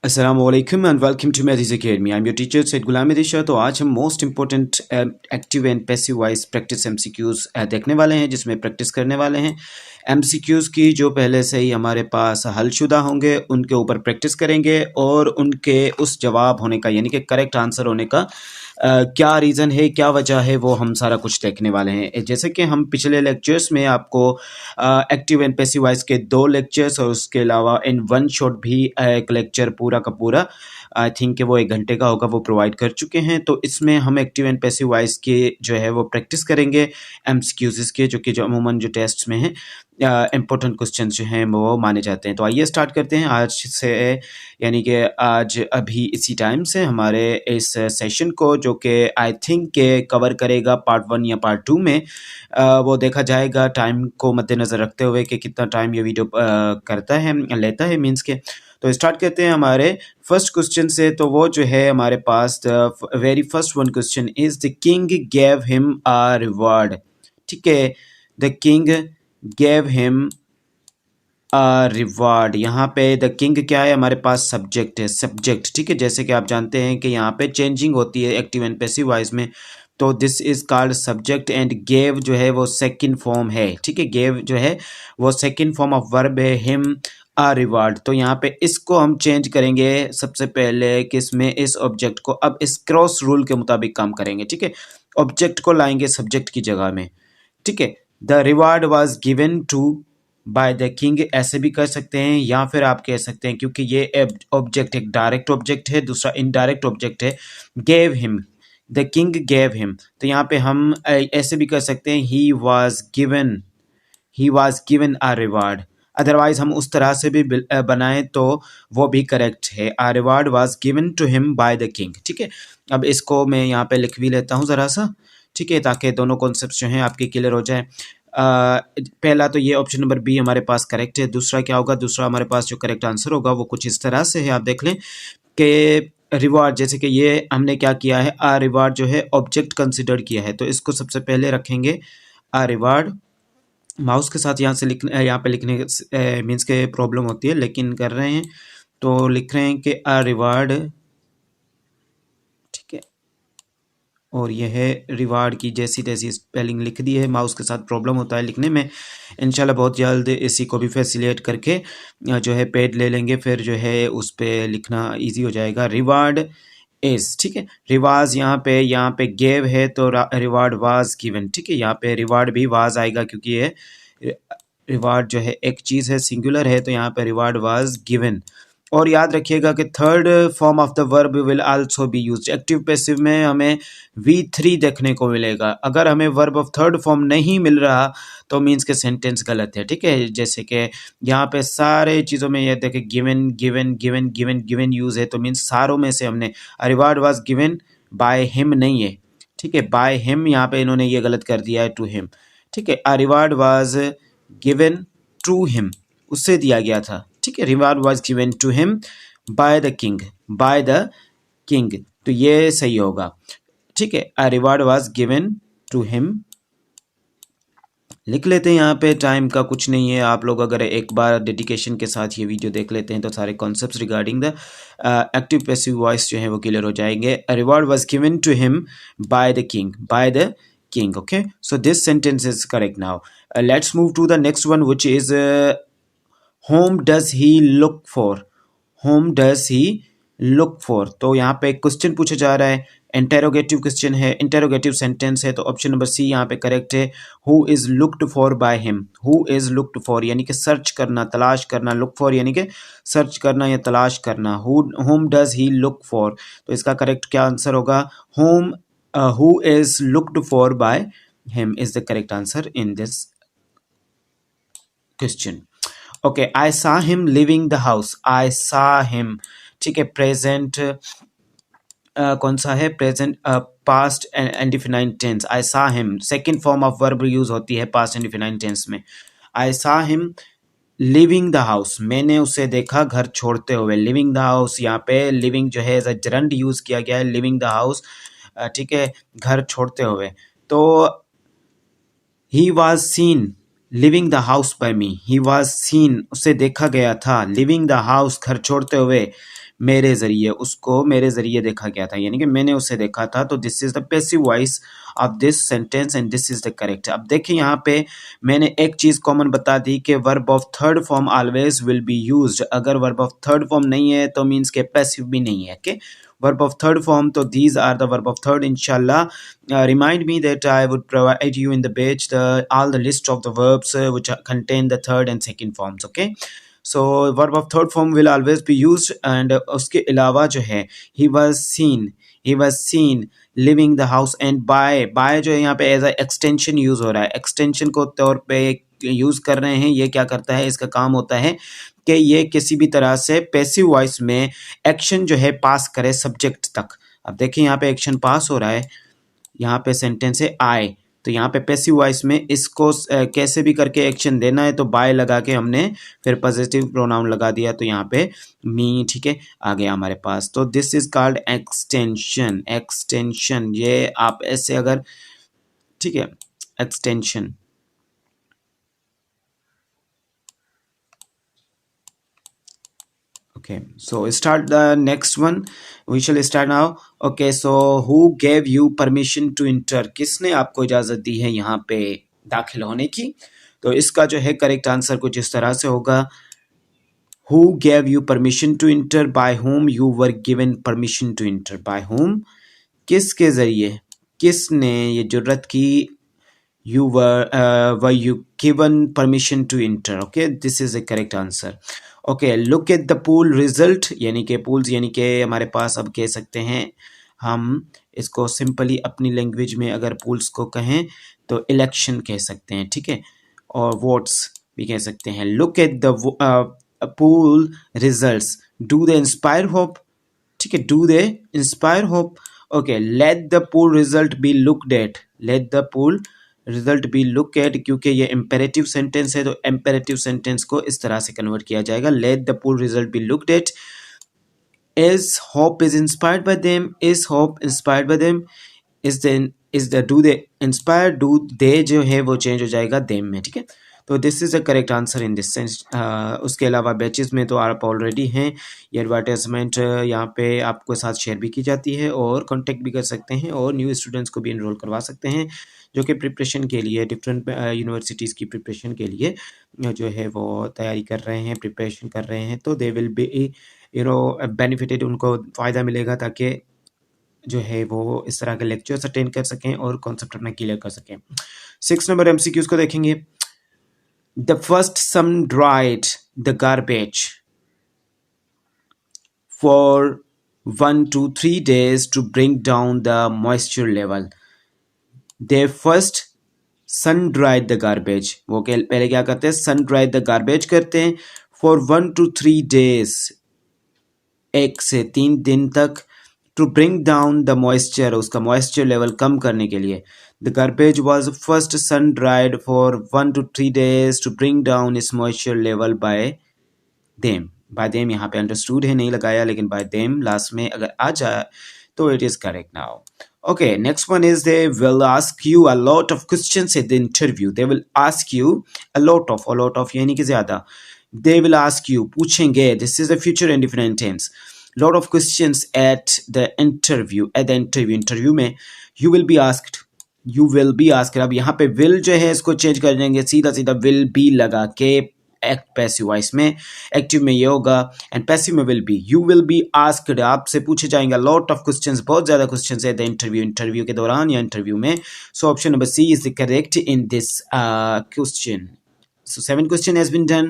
Assalamualaikum and welcome to Medis Academy. I'm your teacher Said Ghulam Disha। तो आज हम most important active and passive voice practice MCQs देखने वाले हैं, जिसमें प्रैक्टिस करने वाले हैं एमसीक्यूज की जो पहले से ही हमारे पास हलशुदा होंगे उनके ऊपर प्रैक्टिस करेंगे और उनके उस जवाब होने का यानी कि करेक्ट आंसर होने का क्या रीज़न है, क्या वजह है, वो हम सारा कुछ देखने वाले हैं। जैसे कि हम पिछले लेक्चर्स में आपको एक्टिव एंड पैसिव वॉइस के 2 लेक्चर्स और उसके अलावा इन वन शॉट भी एक लेक्चर पूरा का पूरा आई थिंक कि वो 1 घंटे का होगा, वो प्रोवाइड कर चुके हैं। तो इसमें हम एक्टिव एंड पैसिव वॉइस के जो है वो प्रैक्टिस करेंगे एमसीक्यूज़ के, जो अमूमन जो टेस्ट्स में हैं इम्पोर्टेंट क्वेश्चन जो हैं वो माने जाते हैं। तो आइए स्टार्ट करते हैं आज से, यानी कि आज अभी इसी टाइम से हमारे इस सेशन को, जो कि आई थिंक के कवर करेगा पार्ट 1 या पार्ट 2 में। वो देखा जाएगा टाइम को मद्देनज़र रखते हुए कि कितना टाइम ये वीडियो करता है, लेता है मीन्स के। तो स्टार्ट करते हैं हमारे फर्स्ट क्वेश्चन से। तो वो जो है हमारे पास very first one question is the king gave him a reward. ठीक है, the king gave him reward. यहाँ पे द किंग क्या है, हमारे पास सब्जेक्ट है, सब्जेक्ट। ठीक है, जैसे कि आप जानते हैं कि यहाँ पे चेंजिंग होती है एक्टिव एंड पैसिव वॉइस में, तो this is called subject and gave जो है वो सेकंड फॉर्म है। ठीक है, गेव जो है वो सेकंड फॉर्म ऑफ वर्ब है, हिम आ रिवार्ड। तो यहाँ पे इसको हम चेंज करेंगे सबसे पहले किसमें, इस ऑब्जेक्ट को। अब इस क्रॉस रूल के मुताबिक काम करेंगे। ठीक है, ऑब्जेक्ट को लाएंगे सब्जेक्ट की जगह में। ठीक है, the reward was given to by the king ऐसे भी कर सकते हैं, या फिर आप कह सकते हैं क्योंकि ये ऑब्जेक्ट एक डायरेक्ट ऑब्जेक्ट है, दूसरा इनडायरेक्ट ऑब्जेक्ट है, gave him, the king gave him. तो यहाँ पे हम ऐसे भी कर सकते हैं, he was given a reward. Otherwise हम उस तरह से भी बनाएं तो वो भी करेक्ट है। A reward was given to him by the king. ठीक है, अब इसको मैं यहाँ पे लिख भी लेता हूँ ज़रा सा। ठीक है, ताकि दोनों कॉन्सेप्ट जो हैं आपके क्लियर हो जाए। पहला तो ये ऑप्शन नंबर बी हमारे पास करेक्ट है। दूसरा क्या होगा, दूसरा हमारे पास जो करेक्ट आंसर होगा वो कुछ इस तरह से है, आप देख लें कि रिवार्ड, जैसे कि ये हमने क्या किया है, आ रिवार्ड जो है ऑब्जेक्ट कंसिडर किया है, तो इसको सबसे पहले रखेंगे आ रिवार्ड। माउस के साथ यहाँ से लिखने, यहाँ पे लिखने मीन्स के प्रॉब्लम होती है, लेकिन कर रहे हैं तो लिख रहे हैं कि आ रिवार्ड। ठीक है, और यह है रिवार्ड की जैसी तैसी स्पेलिंग लिख दी है, माउस के साथ प्रॉब्लम होता है लिखने में। इंशाल्लाह बहुत जल्द इसी को भी फैसिलिटेट करके जो है पेड ले लेंगे, फिर जो है उस पर लिखना इजी हो जाएगा। रिवार्ड इज, ठीक है, रिवाज यहाँ पे गेव है तो रिवार्ड वाज गिवन। ठीक है, यहाँ पे रिवार्ड भी वाज आएगा क्योंकि ये रिवार्ड जो है एक चीज़ है, सिंगुलर है, तो यहाँ पे रिवार्ड वाज गिवन। और याद रखिएगा कि third form of the verb will also be used. Active passive में हमें V3 देखने को मिलेगा। अगर हमें वर्ब ऑफ थर्ड फॉर्म नहीं मिल रहा तो मीन्स के सेंटेंस गलत है। ठीक है, जैसे कि यहाँ पे सारे चीज़ों में ये देखें given given given given given use है, तो मीन्स सारों में से हमने reward was given by him नहीं है। ठीक है, बाय हिम यहाँ पे इन्होंने ये गलत कर दिया है, टू हिम। ठीक है, reward was given to him, उससे दिया गया था। ठीक है, reward was given to him by the king, by the king, तो ये सही होगा। ठीक है, a reward was given to him लिख लेते हैं। यहाँ पे टाइम का कुछ नहीं है, आप लोग अगर एक बार डेडिकेशन के साथ ये वीडियो देख लेते हैं तो सारे concepts regarding the active passive voice जो है वो क्लियर हो जाएंगे। A reward was given to him by the king, by the king. Okay, so this sentence is correct. Now let's move to the next one, which is whom does he look for, whom does he look for। तो यहाँ पे question पूछा जा रहा है, interrogative question है, interrogative sentence है, तो ऑप्शन नंबर सी यहाँ पे करेक्ट है। Who is looked for by him, who is looked for यानी कि सर्च करना, तलाश करना, लुक फॉर यानी कि सर्च करना या तलाश करना। whom does he look for, तो इसका करेक्ट क्या आंसर होगा, who is looked for by him is the correct answer in this question. Okay, I saw him leaving the house, I saw him। ठीक है, प्रेजेंट कौन सा है, present past indefinite tense. I saw him second form of verb use होती है past indefinite tense में। आई saw him living the house, मैंने उसे देखा घर छोड़ते हुए। लिविंग द हाउस, यहाँ पे लिविंग जो है एज अ जरंड यूज किया गया है, लिविंग द हाउस। ठीक है, घर छोड़ते हुए। तो he was seen, living the house by me, he was seen, उसे देखा गया था, लिविंग द हाउस, घर छोड़ते हुए, मेरे जरिए, उसको मेरे जरिए देखा गया था, यानी कि मैंने उसे देखा था। तो this is the passive voice of this sentence and this is the correct. अब देखिए यहाँ पे मैंने एक चीज कॉमन बता दी कि verb of third form always will be used. अगर वर्ब ऑफ थर्ड फॉर्म नहीं है तो मीन्स के पैसिव भी नहीं है। Okay, verb of third form, so these are the verb of third. Inshallah, remind me that I would provide you in the page the all the list of the verbs which contain the third and second forms. Okay, so verb of third form will always be used, and उसके अलावा जो है he was seen leaving the house, and by जो है यहाँ पे as a extension use हो रहा है, एक्सटेंशन को तौर पे यूज कर रहे हैं। ये क्या करता है, इसका काम होता है कि ये किसी भी तरह से पैसिव वॉइस में एक्शन जो है पास करे सब्जेक्ट तक। अब देखिए यहाँ पे एक्शन पास हो रहा है, यहाँ पे सेंटेंस है आई, तो यहाँ पे पैसिव वॉइस में इसको कैसे भी करके एक्शन देना है, तो बाय लगा के हमने फिर पॉजिटिव प्रोनाउन लगा दिया, तो यहाँ पे मी, ठीक है, आ गया हमारे पास। तो this is called extension. Extension ये आप ऐसे अगर, ठीक है, extension. Okay, so start the next one. We shall start now. Okay, so who gave you permission to enter? किसने आपको इजाजत दी है यहाँ पे दाखिल होने की? तो इसका जो है करेक्ट आंसर कुछ इस तरह से होगा, who gave you permission to enter, by whom you were given permission to enter, by whom, किसके जरिए, किसने ये जुर्रत की, you were you given permission to enter. Okay, this is the correct answer. Okay, look at the poll result, यानी कि polls यानी कि हमारे पास, अब कह सकते हैं हम इसको सिंपली अपनी लैंग्वेज में अगर polls को कहें तो इलेक्शन कह सकते हैं, ठीक है, और वोट्स भी कह सकते हैं। Look at the poll results, do they inspire hope, ठीक है, do they inspire hope. Okay, let the poll result be looked at, let the poll result भी लुक एट, क्योंकि ये इम्पेरेटिव सेंटेंस है तो इम्पेरेटिव सेंटेंस को इस तरह से कन्वर्ट किया जाएगा, let the pool result B looked at. Is hope is inspired by them, is hope inspired by them, is the do they inspire, do they जो है वो चेंज हो जाएगा देम में, ठीक है। तो this is the correct answer in this sense. उसके अलावा बैचेस में तो आप ऑलरेडी हैं, ये एडवर्टाइजमेंट यहाँ पे आपको साथ शेयर भी की जाती है और कांटेक्ट भी कर सकते हैं और न्यू स्टूडेंट्स को भी इनरोल करवा सकते हैं जो कि प्रिपरेशन के लिए डिफरेंट यूनिवर्सिटीज़ की प्रिपरेशन के लिए जो है वो तैयारी कर रहे हैं, प्रिपरेशन कर रहे हैं। तो दे विल बी बेनिफिटेड, उनको फ़ायदा मिलेगा ताकि जो है वो इस तरह के लेक्चर्स अटेंड कर सकें और कॉन्सेप्ट अपना क्लियर कर सकें। 6 नंबर MCQs को देखेंगे। The first sun dried the garbage for 1 to 3 days to bring down the moisture level. They first sun dried the garbage, वो पहले क्या करते हैं, सन ड्राइड द गार्बेज करते हैं फॉर 1 to 3 days, 1 से 3 दिन तक, to bring down the moisture, उसका मॉइस्चर लेवल कम करने के लिए। The garbage was first sun dried for 1 to 3 days to bring down इस moisture level by them. By them यहाँ पे अंडरस्टूड है, नहीं लगाया, लेकिन बाय देम लास्ट में अगर आ जाए तो it is correct now. Okay, next one is they will ask you a lot of questions at the interview. They will ask you a lot of यानी कि ज़्यादा। They will ask you, पूछेंगे, this is the future indefinite tense. Lot of questions at the interview. At the interview में you will be asked. You will be asked. अब यहाँ पे will जो है इसको चेंज कर देंगे, सीधा सीधा will be लगा के एक्ट पैसिव वॉइस में, एक्टिव में ये होगा एंड पैसिव में will be. You will be asked, आपसे पूछे जाएंगे लॉट ऑफ क्वेश्चंस, बहुत ज्यादा क्वेश्चंस है द इंटरव्यू के दौरान या इंटरव्यू में। So option number C is the correct in this question. So 7 question has been done.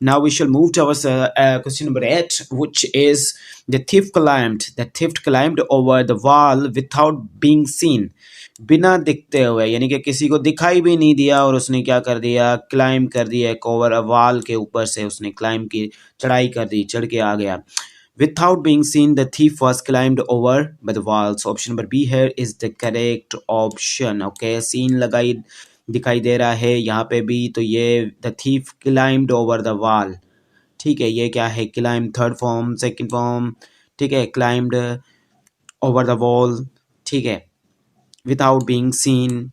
Now we shall move to our question number 8, which is the thief climbed. The thief climbed over the wall without being seen. बिना दिखते हुए, यानी कि किसी को दिखाई भी नहीं दिया और उसने क्या कर दिया, क्लाइम कर दिया, एक ओवर वॉल के ऊपर से उसने क्लाइम की, चढ़ाई कर दी, चढ़ के आ गया। Without being seen, the thief was climbed over by the wall. So option number B here is the correct option. Okay, scene लगाई, दिखाई दे रहा है यहाँ पे भी, तो ये the thief climbed over the wall, ठीक है, ये क्या है, climb third form, second form, ठीक है, क्लाइम्ड ओवर द वॉल, ठीक है, without being seen,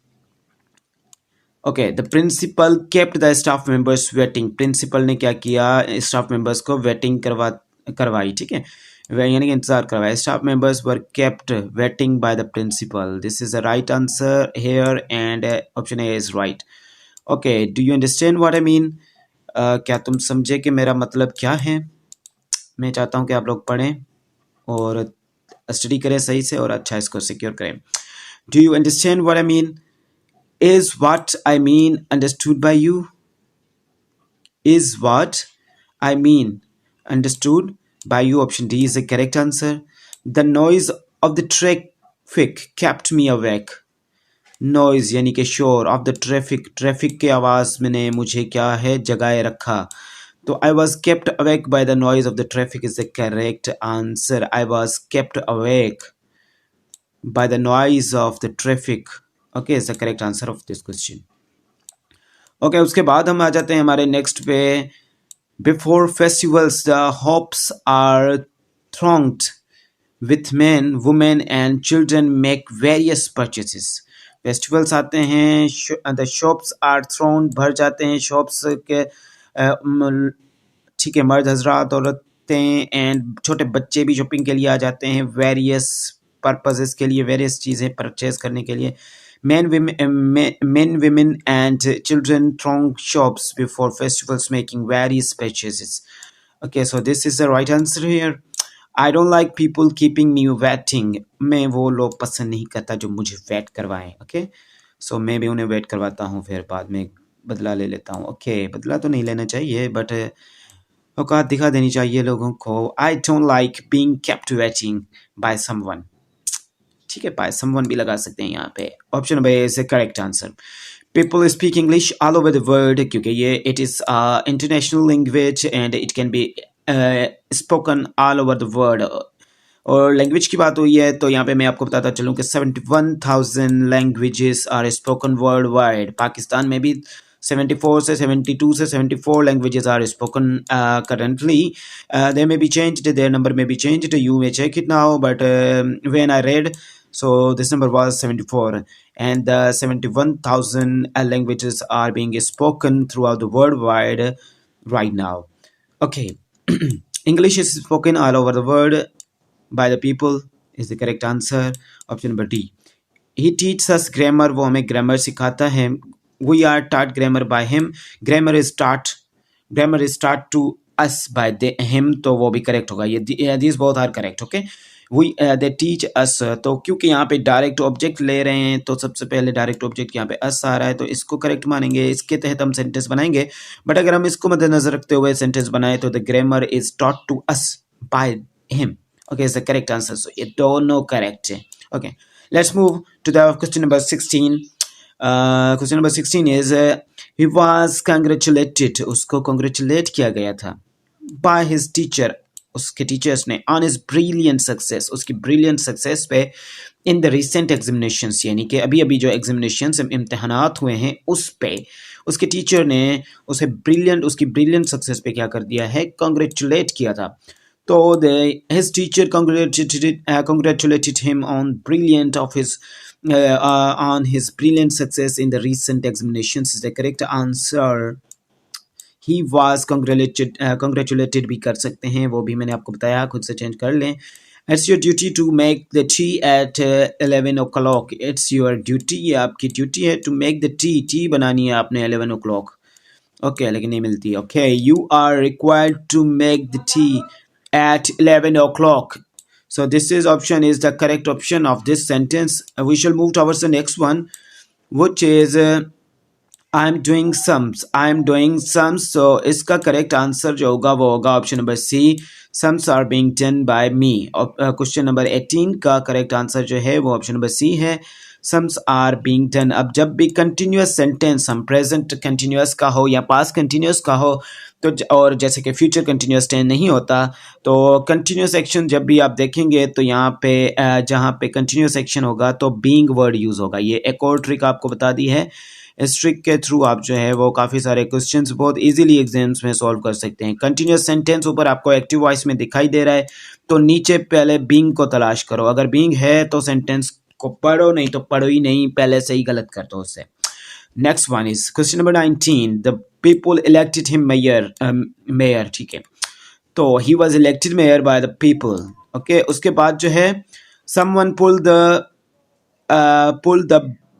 okay, the principal kept the staff members waiting. Principal ने क्या किया, स्टाफ मेंबर्स को वेटिंग करवाई, ठीक है, यानी कि इंतजार करवाया। Staff members were kept waiting by the principal. This is the right answer here and option A is right. Okay, do you understand what I mean? क्या तुम समझे कि मेरा मतलब क्या है? मैं चाहता हूँ कि आप लोग पढ़ें और स्टडी करें सही से और अच्छा इसको सिक्योर करें। Do you understand what I mean? Is what I mean understood by you? Is what I mean understood by you? Option D is the correct answer. The noise of the traffic kept me awake. Noise यानी कि शोर of the traffic के आवाज़ मैंने मुझे क्या है जगाए रखा। तो I was kept awake by the noise of the traffic is the correct answer. I was kept awake by the noise of the traffic. Okay, is the correct answer of this question. Okay उसके बाद हम आ जाते हैं हमारे next पे। Before festivals the hopes are thronged with man women and children make various purchases. Festivals आते हैं, द शॉप्स आर थ्रोन, भर जाते हैं शॉप्स के, ठीक है, मर्द हजरात औरतें एंड छोटे बच्चे भी शॉपिंग के लिए आ जाते हैं वेरियस पर्पजेस के लिए, वेरियस चीज़ें परचेज करने के लिए। Men, women, and children throng shops before festivals, making various purchases. Okay, so this is the right answer here. I don't like people keeping me waiting. मैं वो लोग पसंद नहीं करता जो मुझे वेट करवाएं. Okay, so मैं भी उन्हें वेट करवाता हूँ, फिर बाद में बदला ले लेता हूँ. Okay, बदला तो नहीं लेना चाहिए, बट औकात दिखा देनी चाहिए लोगों को. I don't like being kept waiting by someone. ठीक है, बाय समवन भी लगा सकते हैं यहाँ पे। Option number A is the correct answer. People speak English all over the world, क्योंकि ये it is international language and it can be spoken all over the world. और लैंग्वेज की बात हुई है तो यहाँ पे मैं आपको बताता चलूँ कि 71,000 languages are spoken world wide. Pakistan में भी 74 से 72 से 74 languages are spoken currently. They may be changed, their number may be changed. You may check it now, but when I read, so this number was 74, and 71,000 languages are being spoken throughout the worldwide right now. Okay, English is spoken all over the world by the people is the correct answer. Option number D. He teaches us grammar, वो हमें grammar सिखाता है। We are taught grammar by him. Grammar is taught to us by him, तो वो भी correct होगा। ये these both are correct. Okay, they teach us, तो क्योंकि यहाँ पे डायरेक्ट ऑब्जेक्ट ले रहे हैं तो सबसे पहले डायरेक्ट ऑब्जेक्ट यहाँ पे us आ रहा है, तो इसको करेक्ट मानेंगे, इसके तहत हम सेंटेंस बनाएंगे। बट अगर हम इसको मद्देनजर रखते हुए सेंटेंस बनाए तो the grammar is taught to us by him. Okay, is the correct answer. So ये दोनों correct है। Okay, let's move to the question number 16. Question number 16 is he was congratulated, उसको congratulate किया गया था by his teacher, उसके teachers ने on his brilliant success, उसकी brilliant success पे in the recent examinations, यानी कि अभी अभी जो examinations इम्तिहानात हुए हैं उस पे उसके टीचर ने उसे उसकी brilliant success पे क्या कर दिया है, congratulate किया था। तो his teacher congratulated him on his brilliant success in the recent examinations is the correct answer. He was congratulated भी कर सकते हैं, वो भी मैंने आपको बताया, खुद से चेंज कर लें। It's your duty to make the tea at 11 o'clock. It's your duty, ये आपकी ड्यूटी है to make the tea बनानी है आपने 11 o'clock. Okay, लेकिन नहीं मिलती। Okay, you are required to make the tea at 11 o'clock. So this option is the correct option of this sentence. We shall move towards the next one, which is I'm doing sums. So इसका correct answer जो होगा वो होगा option number C. Sums are being done by me. Question number 18 का correct answer जो है वो option number C है। Sums are being done. अब जब भी continuous sentence हम present continuous का हो या past continuous का हो तो और जैसे कि फ्यूचर कंटिन्यूस टेंस नहीं होता तो कंटिन्यूस एक्शन जब भी आप देखेंगे तो यहाँ पे जहाँ पे कंटिन्यूस एक्शन होगा तो बीइंग वर्ड यूज़ होगा। ये एक और ट्रिक आपको बता दी है। इस ट्रिक के थ्रू आप जो है वो काफ़ी सारे क्वेश्चंस बहुत इजीली एग्जाम्स में सॉल्व कर सकते हैं। कंटिन्यूस सेंटेंस ऊपर आपको एक्टिव वॉइस में दिखाई दे रहा है तो नीचे पहले बीइंग को तलाश करो। अगर बीइंग है तो सेंटेंस को पढ़ो, नहीं तो पढ़ो ही नहीं, पहले से ही गलत कर दो उससे। Next one is question number 19, the people elected him mayor, mayor, ठीक है, तो he was elected mayor by the people. Okay, उसके बाद जो है someone pull the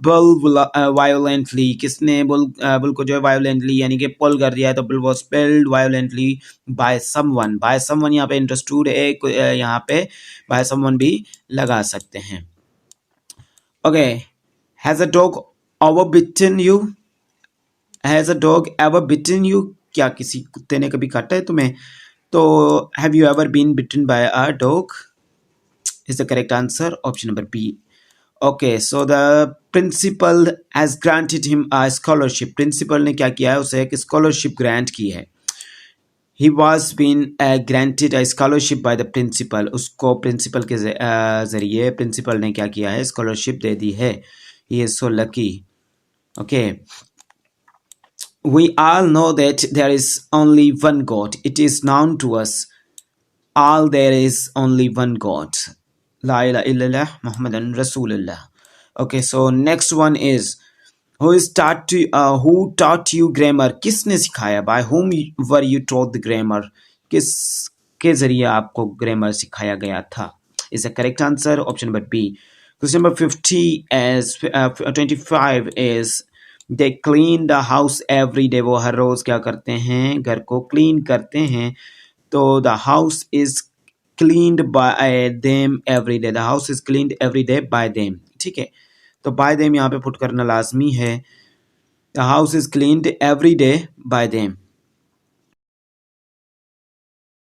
bull violently, किसने बुल को जो है वायोलेंटली यानी कि पुल कर दिया है, तो bull was pulled violently by someone. By someone यहाँ पे इंटरस्टूड है, यहाँ पे बाय समवन भी लगा सकते हैं। Okay, has a dog over bitten you, has a dog ever bitten you, क्या किसी कुत्ते ने कभी काटा है तुम्हें? तो have you ever been bitten by a dog is the correct answer, option number B. Okay, so the principal has granted him a scholarship, principal ने क्या किया है, उसे एक scholarship grant की है। he was been granted a scholarship by the principal, उसको principal के जरिए principal ने क्या किया है, scholarship दे दी है। he is so lucky। okay, we all know that there is only one God, it is known to us all there is only one God, La ilaha illallah Muhammadan Rasulullah। Okay, so next one is who taught you grammar, किसने सिखाया, by whom were you taught the grammar, किस के जरिए आपको grammar सिखाया गया था, is the correct answer, option number B। Question number 50 as 25 is they clean the house every day, वो हर रोज क्या करते हैं, घर को क्लीन करते हैं, तो the house is cleaned by them every day, the house is cleaned every day by them। ठीक है, तो by them यहाँ पे पुट करना लाजमी है, the house is cleaned every day by them।